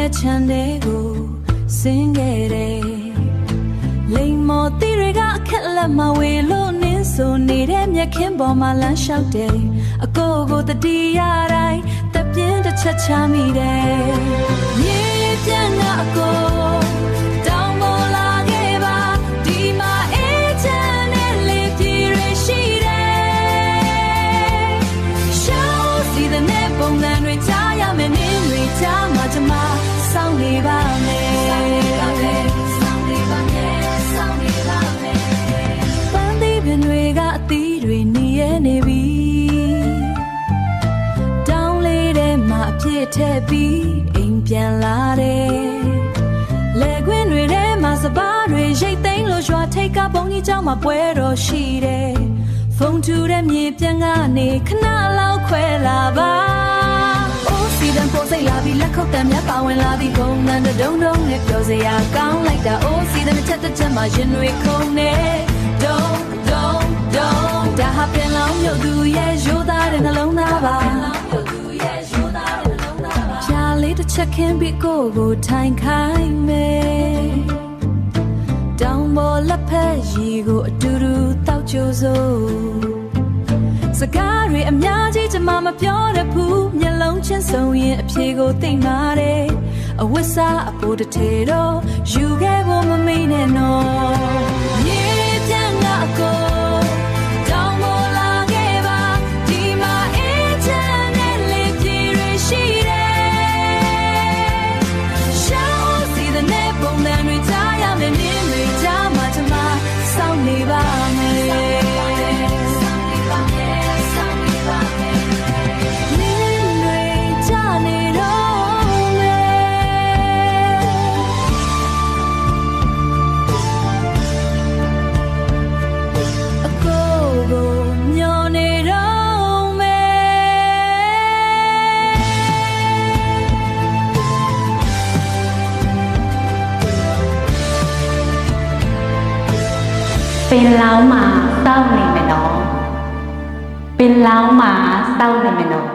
ရဲ့ချမ်းတဲ့ကိုစင်ခဲ့တယ်လိမ်မော်တီတွေကအခက်လက်မဝေလို့နင်းဆိုနေတဲ့မြက်ခင်းပေါ်မှာလမ်းလျှောက်တယ်အကိုကိုတတိယတိုင်းတပြင်းတစ်ချက်ချမိတယ်မြေပြန်ကအကိုတောင်းပေါ်လာခဲ့ပါဒီမှာအေးချမ်းတဲ့လေပြေရရှိတယ်ရှောင်းစီတဲ့နဲ့ပုံစံတွေကြားရမယ်နင်းတွေကြားမှာကျမစောင့်နေပါမယ်တွေကအသီးတွေနေရနေပြီတောင်းလေးထဲမှာအပြည့်ထည့်ပြီးအိမ်ပြန်လာတယ်လေကွင်းတွေထဲမှာစပားတွေရိတ်သိမ်းလို့ရွာထိတ်ကပုံကြီးเจ้าမှာပွဲတော်ရှိတယ်ဖုန်ထူတဲ့မြေပြန်ကနေခဏလောက်ခွဲလာပါအိုးစီတန်ပေါ်စိတ်လာပြီးလက်ခုပ်တံများပါဝင်လာပြီးဘုံတန်တုံတုံနဲ့ပြောစရာကောင်းလိုက်တာအိုးစီတန်တစ်ချက်တစ်ချက်မှာရင်တွေခုန်နေဒါဟာပြန်လောင်းမြုပ်သူရဲ့ရိုးသားတဲ့နှလုံးသားပါဖြာလေးတစ်ချက်ခင်းပြီးကိုထိုင်ခိုင်းမယ်တောင်ပေါ်လက်ဖက်ရီကိုအတူတူတောက်ကြိုးစို့စကားတွေအများကြီးကျွန်မမပြောတတ်ဘူးမျက်လုံးချင်းဆုံရင်အဖြေကိုသိမှာတယ်အဝတ်စားအပိုးတစ်ထေတော့ယူခဲ့ဖို့မမေ့နဲ့နော်မြေပြန်ကအကိုเป็นเล้าหมาเศร้าในแม่น้องเป็นเล้าหมาเศร้าในแม่น้อง